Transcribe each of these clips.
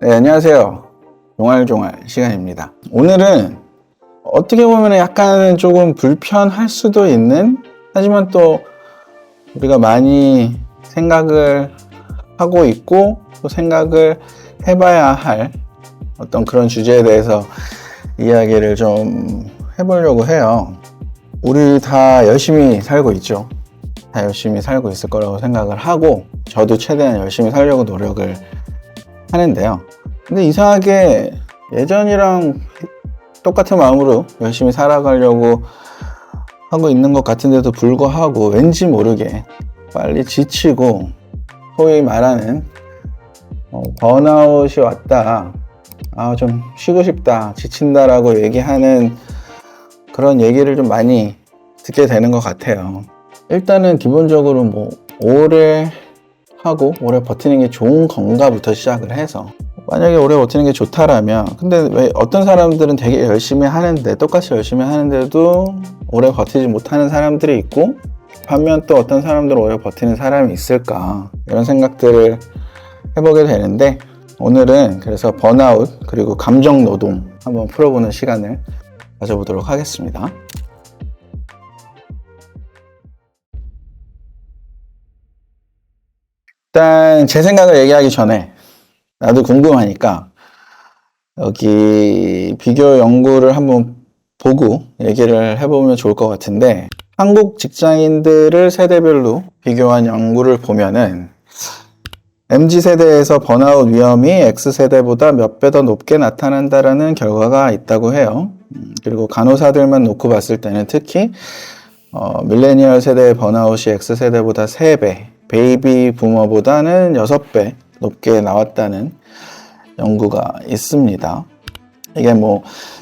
네, 안녕하세요. 종알종알 시간입니다. 오늘은 어떻게 보면 약간 조금 불편할 수도 있는, 하지만 또 우리가 많이 생각을 하고 있고 또 생각을 해봐야 할 어떤 그런 주제에 대해서 이야기를 좀 해보려고 해요. 우리 다 열심히 살고 있죠. 다 열심히 살고 있을 거라고 생각을 하고, 저도 최대한 열심히 살려고 노력을 하는데요. 근데 이상하게 예전이랑 똑같은 마음으로 열심히 살아가려고 하고 있는 것 같은데도 불구하고 왠지 모르게 빨리 지치고, 소위 말하는 번아웃이 왔다, 좀 쉬고 싶다, 지친다라고 얘기하는 그런 얘기를 좀 많이 듣게 되는 것 같아요. 일단은 기본적으로 오래 하고 오래 버티는 게 좋은 건가부터 시작을 해서, 만약에 오래 버티는 게 좋다라면, 근데 왜 어떤 사람들은 되게 열심히 하는데, 똑같이 열심히 하는데도 오래 버티지 못하는 사람들이 있고, 반면 또 어떤 사람들은 오래 버티는 사람이 있을까, 이런 생각들을 해보게 되는데, 오늘은 그래서 번아웃 그리고 감정 노동 한번 풀어보는 시간을 가져보도록 하겠습니다. 일단 제 생각을 얘기하기 전에 나도 궁금하니까 여기 비교 연구를 한번 보고 얘기를 해보면 좋을 것 같은데, 한국 직장인들을 세대별로 비교한 연구를 보면은 MZ세대에서 번아웃 위험이 X세대보다 몇 배 더 높게 나타난다라는 결과가 있다고 해요. 그리고 간호사들만 놓고 봤을 때는 특히 밀레니얼 세대의 번아웃이 X세대보다 3배, 베이비 부머보다는 6배 높게 나왔다는 연구가 있습니다. 이게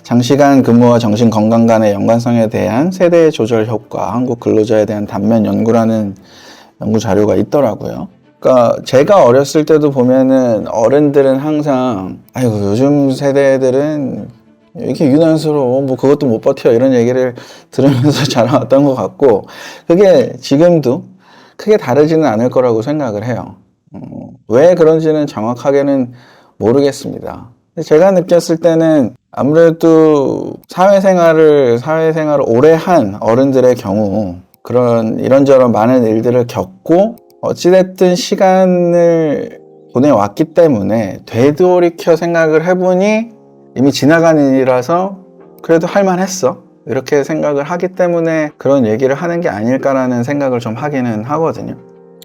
장시간 근무와 정신 건강 간의 연관성에 대한 세대 조절 효과, 한국 근로자에 대한 단면 연구라는 연구 자료가 있더라고요. 그러니까 제가 어렸을 때도 보면은 어른들은 항상 아이고 요즘 세대들은 이렇게 유난스러워, 그것도 못 버텨, 이런 얘기를 들으면서 자라왔던 것 같고, 그게 지금도 크게 다르지는 않을 거라고 생각을 해요. 왜 그런지는 정확하게는 모르겠습니다. 제가 느꼈을 때는 아무래도 사회생활을 오래 한 어른들의 경우, 그런 이런저런 많은 일들을 겪고 어찌됐든 시간을 보내왔기 때문에 되돌이켜 생각을 해보니 이미 지나간 일이라서 그래도 할만했어, 이렇게 생각을 하기 때문에 그런 얘기를 하는 게 아닐까라는 생각을 좀 하기는 하거든요.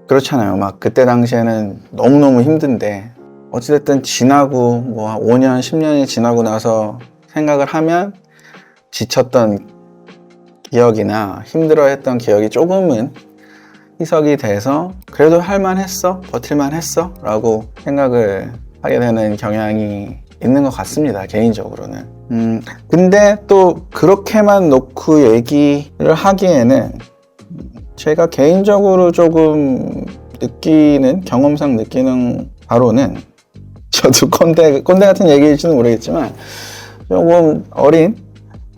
그렇잖아요. 그때 당시에는 너무너무 힘든데 어찌됐든 지나고 5년, 10년이 지나고 나서 생각을 하면 지쳤던 기억이나 힘들어했던 기억이 조금은 희석이 돼서 그래도 할만했어, 버틸만했어 라고 생각을 하게 되는 경향이 있는 것 같습니다, 개인적으로는. 근데 또 그렇게만 놓고 얘기를 하기에는 제가 개인적으로 조금 경험상 느끼는 바로는, 저도 꼰대 같은 얘기일지는 모르겠지만, 조금 어린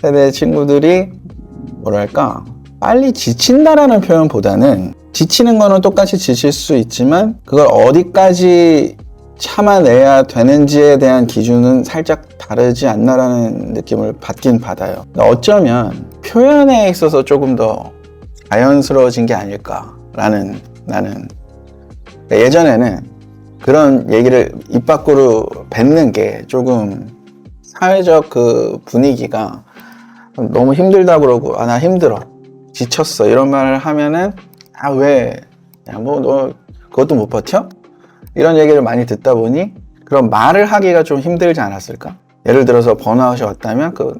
세대 친구들이 빨리 지친다라는 표현보다는, 지치는 거는 똑같이 지칠 수 있지만 그걸 어디까지 참아내야 되는지에 대한 기준은 살짝 다르지 않나라는 느낌을 받긴 받아요. 어쩌면 표현에 있어서 조금 더 자연스러워진 게 아닐까라는, 나는 예전에는 그런 얘기를 입 밖으로 뱉는 게 조금 사회적 그 분위기가 너무 힘들다 그러고, 나 힘들어, 지쳤어, 이런 말을 하면은 왜? 너 그것도 못 버텨? 이런 얘기를 많이 듣다 보니 그런 말을 하기가 좀 힘들지 않았을까? 예를 들어서 번아웃이 왔다면 그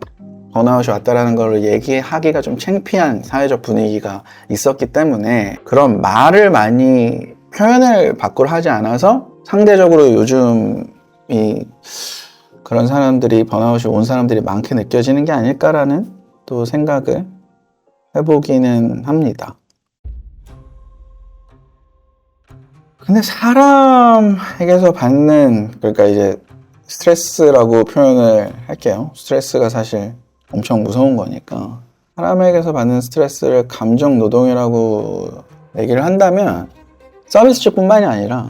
번아웃이 왔다라는 걸 얘기하기가 좀 창피한 사회적 분위기가 있었기 때문에 그런 말을 많이 표현을 밖으로 하지 않아서 상대적으로 요즘 그런 사람들이, 번아웃이 온 사람들이 많게 느껴지는 게 아닐까라는 또 생각을 해보기는 합니다. 근데 사람에게서 받는, 그러니까 이제 스트레스라고 표현을 할게요. 스트레스가 사실 엄청 무서운 거니까. 사람에게서 받는 스트레스를 감정 노동이라고 얘기를 한다면 서비스직뿐만이 아니라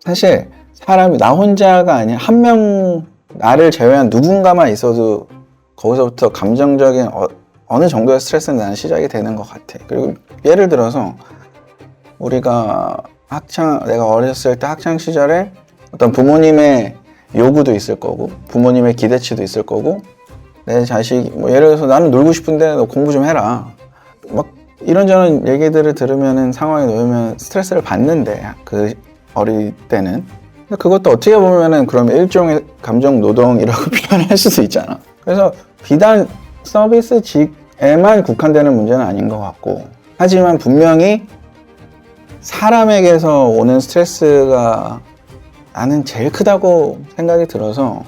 사실 사람이 나 혼자가 아니야. 한 명, 나를 제외한 누군가만 있어도 거기서부터 감정적인 어느 정도의 스트레스는 나는 시작이 되는 것 같아. 그리고 예를 들어서 우리가 내가 어렸을 때 학창 시절에 어떤 부모님의 요구도 있을 거고 부모님의 기대치도 있을 거고 내 자식이 뭐 예를 들어서 나는 놀고 싶은데 너 공부 좀 해라. 막 이런저런 얘기들을 들으면은 상황에 놓이면 스트레스를 받는데 그 어릴 때는 그것도 어떻게 보면은 그럼 일종의 감정 노동이라고 표현할 수도 있잖아. 그래서 비단 서비스직에만 국한되는 문제는 아닌 것 같고 하지만 분명히 사람에게서 오는 스트레스가 나는 제일 크다고 생각이 들어서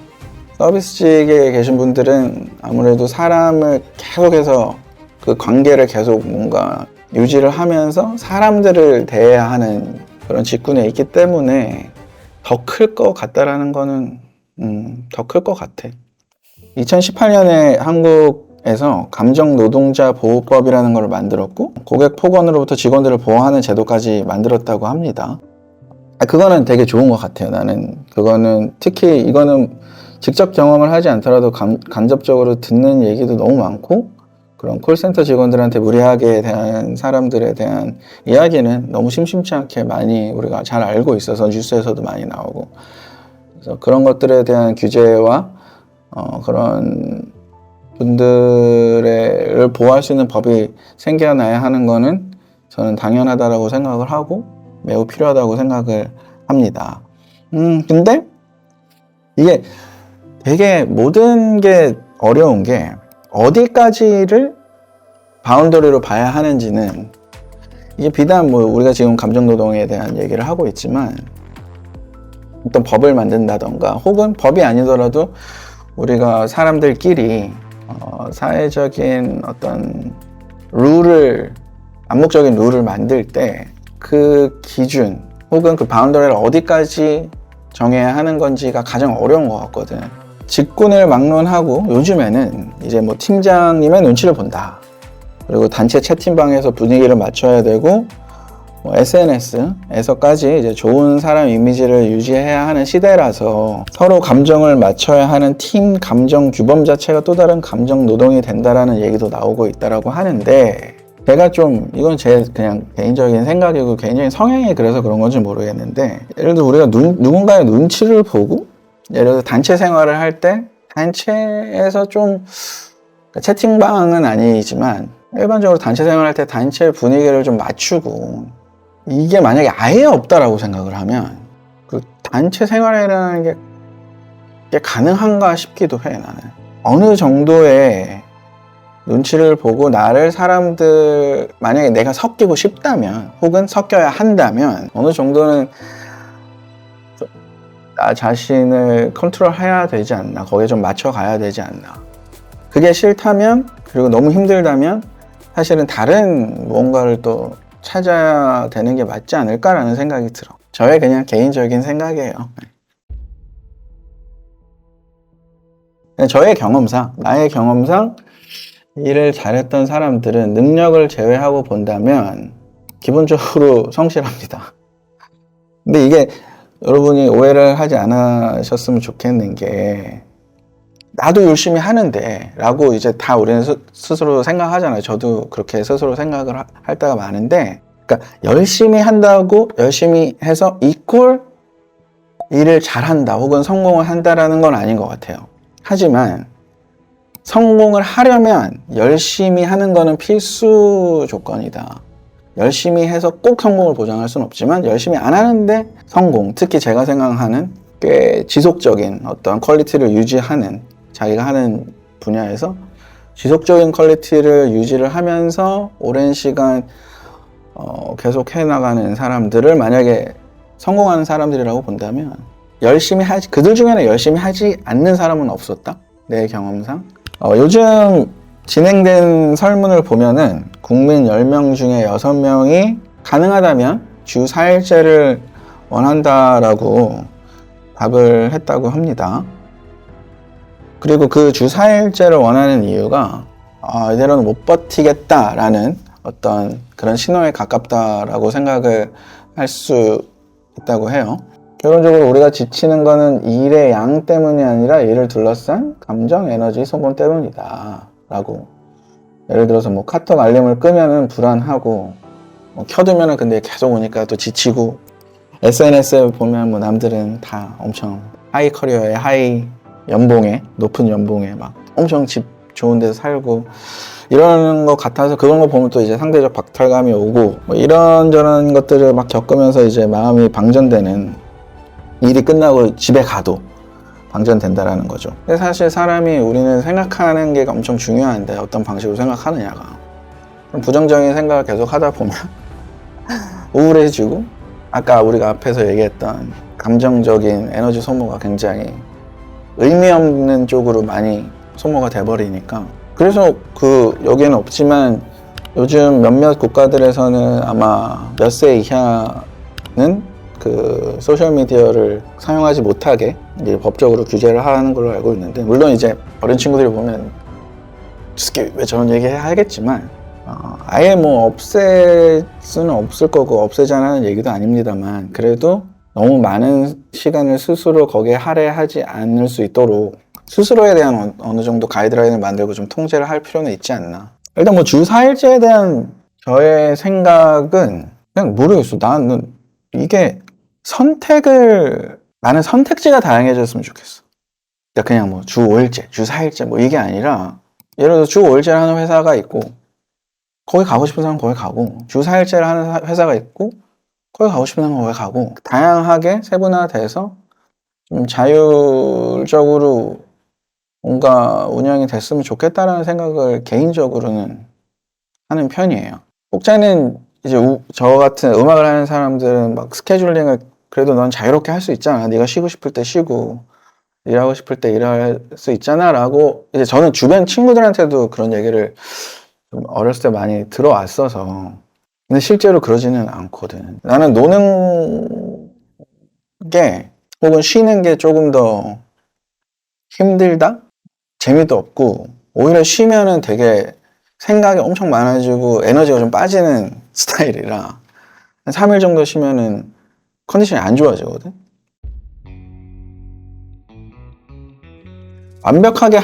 서비스직에 계신 분들은 아무래도 사람을 계속해서 그 관계를 계속 뭔가 유지를 하면서 사람들을 대해야 하는 그런 직군에 있기 때문에 더 클 것 같다라는 거는 더 클 것 같아. 2018년에 한국에서 감정노동자 보호법이라는 걸 만들었고 고객 폭언으로부터 직원들을 보호하는 제도까지 만들었다고 합니다. 그거는 되게 좋은 것 같아요. 나는 그거는 특히 이거는 직접 경험을 하지 않더라도 간접적으로 듣는 얘기도 너무 많고 그런 콜센터 직원들한테 무리하게 대한 사람들에 대한 이야기는 너무 심심치 않게 많이 우리가 잘 알고 있어서 뉴스에서도 많이 나오고 그래서 그런 것들에 대한 규제와 그런 분들을 보호할 수 있는 법이 생겨나야 하는 거는 저는 당연하다라고 생각을 하고 매우 필요하다고 생각을 합니다. 근데 이게 되게 모든 게 어려운 게 어디까지를 바운더리로 봐야 하는지는 이게 비단 뭐 우리가 지금 감정노동에 대한 얘기를 하고 있지만 어떤 법을 만든다던가 혹은 법이 아니더라도 우리가 사람들끼리 사회적인 어떤 암묵적인 룰을 만들 때 그 기준 혹은 그 바운더리를 어디까지 정해야 하는 건지가 가장 어려운 것 같거든. 직군을 막론하고 요즘에는 이제 뭐 팀장님의 눈치를 본다. 그리고 단체 채팅방에서 분위기를 맞춰야 되고 SNS에서까지 이제 좋은 사람 이미지를 유지해야 하는 시대라서 서로 감정을 맞춰야 하는 팀 감정 규범 자체가 또 다른 감정 노동이 된다라는 얘기도 나오고 있다라고 하는데 제가 좀 이건 제 그냥 개인적인 생각이고 개인적인 성향이 그래서 그런 건지 모르겠는데 예를 들어 우리가 누군가의 눈치를 보고 예를 들어 단체 생활을 할 때 단체에서 좀 채팅방은 아니지만 일반적으로 단체 생활할 때 단체 분위기를 좀 맞추고 이게 만약에 아예 없다라고 생각을 하면 그 단체 생활이라는 게 가능한가 싶기도 해. 나는 어느 정도의 눈치를 보고 나를 사람들 만약에 내가 섞이고 싶다면 혹은 섞여야 한다면 어느 정도는 나 자신을 컨트롤해야 되지 않나, 거기에 좀 맞춰가야 되지 않나. 그게 싫다면 그리고 너무 힘들다면 사실은 다른 무언가를 또 찾아야 되는 게 맞지 않을까라는 생각이 들어. 저의 그냥 개인적인 생각이에요. 저의 경험상, 나의 경험상 일을 잘했던 사람들은 능력을 제외하고 본다면 기본적으로 성실합니다. 근데 이게 여러분이 오해를 하지 않으셨으면 좋겠는 게 나도 열심히 하는데 라고 이제 다 우리는 스스로 생각하잖아요. 저도 그렇게 스스로 생각을 할 때가 많은데 그러니까 열심히 한다고 열심히 해서 이퀄 일을 잘한다 혹은 성공을 한다라는 건 아닌 것 같아요. 하지만 성공을 하려면 열심히 하는 거는 필수 조건이다. 열심히 해서 꼭 성공을 보장할 수는 없지만 열심히 안 하는데 성공, 특히 제가 생각하는 꽤 지속적인 어떤 퀄리티를 유지하는 자기가 하는 분야에서 지속적인 퀄리티를 유지를 하면서 오랜 시간 계속 해나가는 사람들을 만약에 성공하는 사람들이라고 본다면 그들 중에는 열심히 하지 않는 사람은 없었다. 내 경험상. 요즘 진행된 설문을 보면은 국민 10명 중에 6명이 가능하다면 주 4일제를 원한다라고 답을 했다고 합니다. 그리고 그 주 4일제를 원하는 이유가 이대로는 못 버티겠다라는 어떤 그런 신호에 가깝다라고 생각을 할 수 있다고 해요. 결론적으로 우리가 지치는 거는 일의 양 때문이 아니라 이를 둘러싼 감정, 에너지 소모 때문이다 라고. 예를 들어서 뭐 카톡 알림을 끄면은 불안하고, 뭐 켜두면은 근데 계속 오니까 또 지치고, SNS에 보면 뭐 남들은 다 엄청 하이 커리어에 하이 연봉에, 높은 연봉에 막 엄청 집 좋은 데서 살고 이러는 것 같아서 그런 거 보면 또 이제 상대적 박탈감이 오고, 뭐 이런저런 것들을 막 겪으면서 이제 마음이 방전되는, 일이 끝나고 집에 가도 방전된다라는 거죠. 근데 사실 사람이, 우리는 생각하는 게 엄청 중요한데 어떤 방식으로 생각하느냐가, 부정적인 생각을 계속 하다 보면 우울해지고, 아까 우리가 앞에서 얘기했던 감정적인 에너지 소모가 굉장히 의미 없는 쪽으로 많이 소모가 돼버리니까. 그래서 여기에는 없지만 요즘 몇몇 국가들에서는 아마 몇 세 이하는 소셜미디어를 사용하지 못하게 이제 법적으로 규제를 하는 걸로 알고 있는데, 물론 이제 어린 친구들이 보면 왜 저런 얘기 하겠지만, 아예 뭐 없앨 수는 없을 거고 없애자는 얘기도 아닙니다만, 그래도 너무 많은 시간을 스스로 거기에 할애하지 않을 수 있도록 스스로에 대한 어느 정도 가이드라인을 만들고 좀 통제를 할 필요는 있지 않나. 일단 뭐 주 4일제에 대한 저의 생각은 그냥 모르겠어. 나는 이게 나는 선택지가 다양해졌으면 좋겠어. 그러니까 그냥 뭐 주 5일제, 주 4일제 뭐 이게 아니라, 예를 들어 주 5일제를 하는 회사가 있고 거기 가고 싶은 사람은 거기 가고, 주 4일제를 하는 회사가 있고 거기 가고 싶은 사람은 거기 가고, 다양하게 세분화돼서 좀 자율적으로 뭔가 운영이 됐으면 좋겠다라는 생각을 개인적으로는 하는 편이에요. 혹자는 이제 저 같은 음악을 하는 사람들은 막 스케줄링을 그래도 넌 자유롭게 할 수 있잖아. 네가 쉬고 싶을 때 쉬고 일하고 싶을 때 일할 수 있잖아 라고, 이제 저는 주변 친구들한테도 그런 얘기를 좀 어렸을 때 많이 들어왔어서. 근데 실제로 그러지는 않거든. 나는 노는 게 혹은 쉬는 게 조금 더 힘들다? 재미도 없고, 오히려 쉬면은 되게 생각이 엄청 많아지고 에너지가 좀 빠지는 스타일이라 한 3일 정도 쉬면은 컨디션이 안 좋아지거든. 완벽하게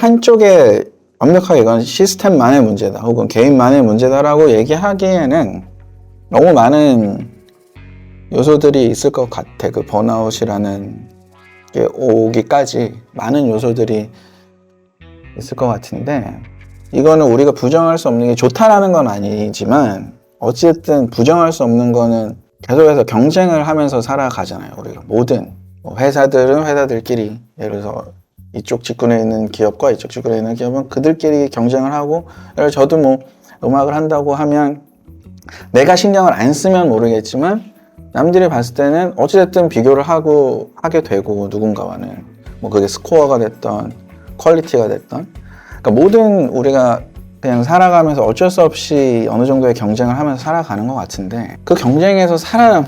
이건 시스템만의 문제다 혹은 개인만의 문제다라고 얘기하기에는 너무 많은 요소들이 있을 것 같아. 그 번아웃이라는 게 오기까지 많은 요소들이 있을 것 같은데, 이거는 우리가 부정할 수 없는 게 좋다라는 건 아니지만, 어쨌든 부정할 수 없는 거는 계속해서 경쟁을 하면서 살아가잖아요. 우리가 모든 회사들은 회사들끼리, 예를 들어서 이쪽 직군에 있는 기업과 이쪽 직군에 있는 기업은 그들끼리 경쟁을 하고, 예를 들어 저도 뭐 음악을 한다고 하면 내가 신경을 안 쓰면 모르겠지만 남들이 봤을 때는 어찌됐든 비교를 하게 되고, 누군가와는 뭐 그게 스코어가 됐던 퀄리티가 됐던, 그러니까 모든 우리가 그냥 살아가면서 어쩔 수 없이 어느 정도의 경쟁을 하면서 살아가는 것 같은데, 그 경쟁에서 살아남는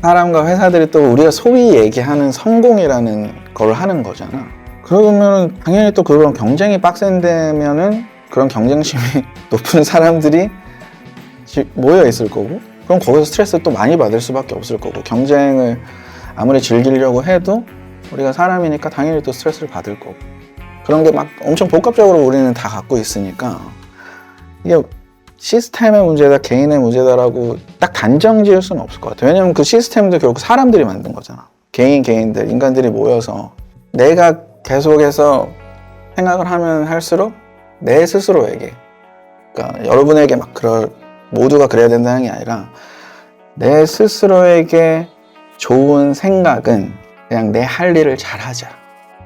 사람과 회사들이 또 우리가 소위 얘기하는 성공이라는 걸 하는 거잖아. 그러면 당연히 또 그런 경쟁이 빡센데면은 그런 경쟁심이 높은 사람들이 모여 있을 거고, 그럼 거기서 스트레스 또 많이 받을 수밖에 없을 거고, 경쟁을 아무리 즐기려고 해도 우리가 사람이니까 당연히 또 스트레스를 받을 거고, 그런 게 막 엄청 복합적으로 우리는 다 갖고 있으니까, 이게 시스템의 문제다 개인의 문제다라고 딱 단정 지을 수는 없을 것 같아요. 왜냐면 그 시스템도 결국 사람들이 만든 거잖아. 개인들, 인간들이 모여서. 내가 계속해서 생각을 하면 할수록 내 스스로에게, 그러니까 여러분에게 모두가 그래야 된다는 게 아니라, 내 스스로에게 좋은 생각은 그냥 내 할 일을 잘하자.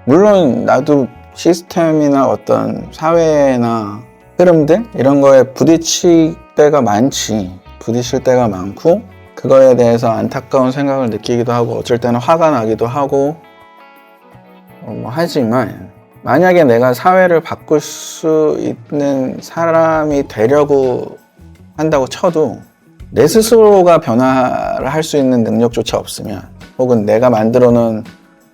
물론 나도 시스템이나 어떤 사회나 흐름들 이런 거에 부딪힐 때가 많고, 그거에 대해서 안타까운 생각을 느끼기도 하고, 어쩔 때는 화가 나기도 하고 하지만, 만약에 내가 사회를 바꿀 수 있는 사람이 되려고 한다고 쳐도 내 스스로가 변화를 할 수 있는 능력조차 없으면, 혹은 내가 만들어 놓은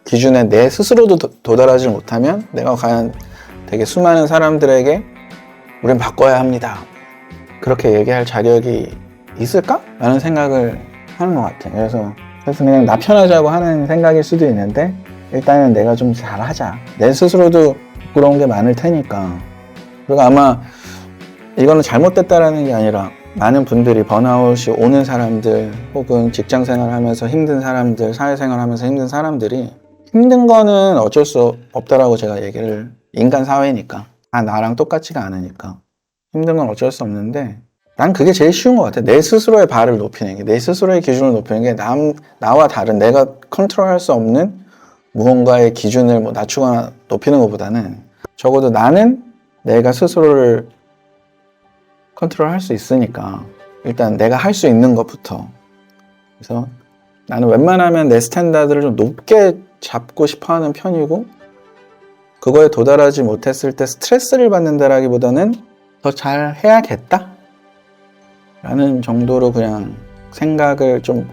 기준에 내 스스로도 도달하지 못하면, 내가 과연 되게 수많은 사람들에게 우린 바꿔야 합니다, 그렇게 얘기할 자격이 있을까? 라는 생각을 하는 것 같아요. 그래서 그래서 그냥 나 편하자고 하는 생각일 수도 있는데 일단은 내가 좀 잘하자. 내 스스로도 부끄러운 게 많을 테니까. 그리고 아마 이거는 잘못됐다라는 게 아니라 많은 분들이 번아웃이 오는 사람들 혹은 직장생활 하면서 힘든 사람들, 사회생활 하면서 힘든 사람들이 힘든 거는 어쩔 수 없다라고 제가 얘기를, 인간 사회니까 다 나랑 똑같지가 않으니까 힘든 건 어쩔 수 없는데 난 그게 제일 쉬운 것 같아. 내 스스로의 발을 높이는 게, 내 스스로의 기준을 높이는 게 나와 다른 내가 컨트롤할 수 없는 무언가의 기준을 뭐 낮추거나 높이는 것보다는 적어도 나는 내가 스스로를 컨트롤할 수 있으니까 일단 내가 할 수 있는 것부터. 그래서 나는 웬만하면 내 스탠다드를 좀 높게 잡고 싶어 하는 편이고, 그거에 도달하지 못했을 때 스트레스를 받는다라기보다는 더 잘 해야겠다 라는 정도로 그냥 생각을 좀,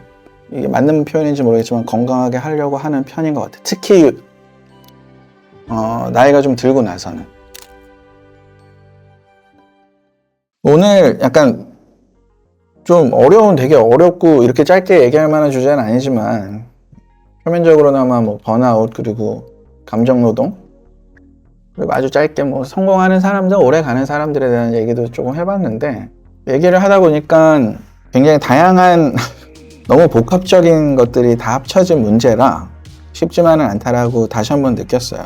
이게 맞는 표현인지 모르겠지만 건강하게 하려고 하는 편인 것 같아. 특히 나이가 좀 들고 나서는. 오늘 약간 좀 되게 어렵고 이렇게 짧게 얘기할 만한 주제는 아니지만 표면적으로나마 뭐 번아웃 그리고 감정노동 그리고 아주 짧게 뭐 성공하는 사람들, 오래 가는 사람들에 대한 얘기도 조금 해봤는데, 얘기를 하다 보니까 굉장히 다양한 너무 복합적인 것들이 다 합쳐진 문제라 쉽지만은 않다라고 다시 한번 느꼈어요.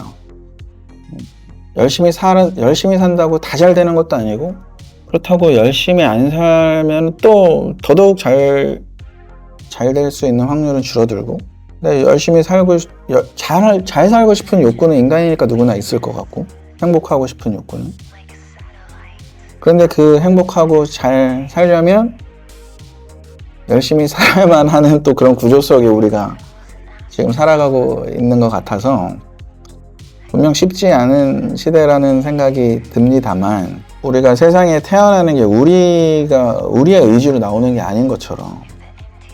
열심히 산다고 다 잘 되는 것도 아니고, 그렇다고 열심히 안 살면 또 더더욱 잘 될 수 있는 확률은 줄어들고, 근데 열심히 잘 살고 싶은 욕구는 인간이니까 누구나 있을 것 같고, 행복하고 싶은 욕구는. 그런데 그 행복하고 잘 살려면 열심히 살아야만 하는 또 그런 구조 속에 우리가 지금 살아가고 있는 것 같아서 분명 쉽지 않은 시대라는 생각이 듭니다만, 우리가 세상에 태어나는 게 우리의 의지로 나오는 게 아닌 것처럼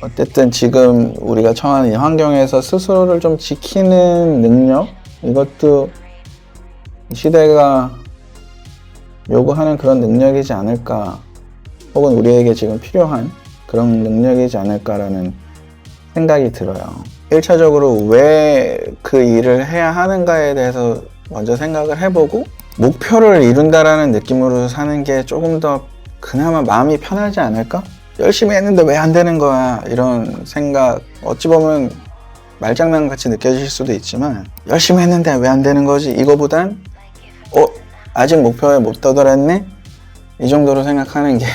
어쨌든 지금 우리가 처한 이 환경에서 스스로를 좀 지키는 능력, 이것도 시대가 요구하는 그런 능력이지 않을까, 혹은 우리에게 지금 필요한 그런 능력이지 않을까라는 생각이 들어요. 1차적으로 왜 그 일을 해야 하는가에 대해서 먼저 생각을 해보고 목표를 이룬다라는 느낌으로 사는 게 조금 더 그나마 마음이 편하지 않을까? 열심히 했는데 왜 안 되는 거야, 이런 생각 어찌 보면 말장난 같이 느껴질 수도 있지만, 열심히 했는데 왜 안 되는 거지, 이거보단 아직 목표에 못 도달했네, 이 정도로 생각하는 게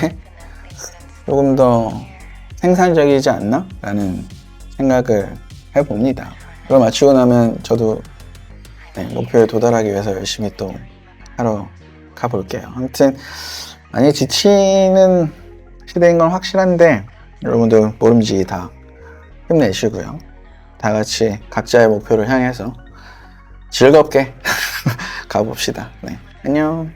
조금 더 생산적이지 않나? 라는 생각을 해봅니다. 그걸 마치고 나면 저도 목표에 도달하기 위해서 열심히 또 하러 가볼게요. 아무튼 많이 지치는 시대인 건 확실한데 여러분들 모름지기 다 힘내시고요. 다 같이 각자의 목표를 향해서 즐겁게 가봅시다. 네, 안녕.